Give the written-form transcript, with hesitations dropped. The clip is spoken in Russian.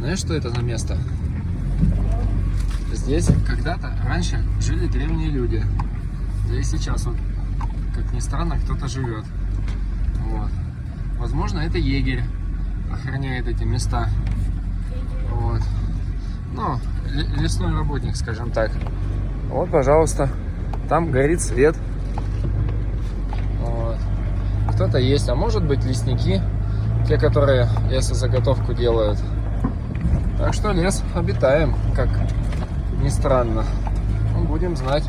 Знаешь, что это за место? Здесь когда-то раньше жили древние люди. Да и сейчас вот, как ни странно, кто-то живет. Вот. Возможно, это егерь охраняет эти места. Вот. Ну, лесной работник, скажем так. Вот, пожалуйста, там горит свет. Вот. Кто-то есть, а может быть лесники, те, которые лесозаготовку делают. Так что лес обитаем, как ни странно. Ну, будем знать.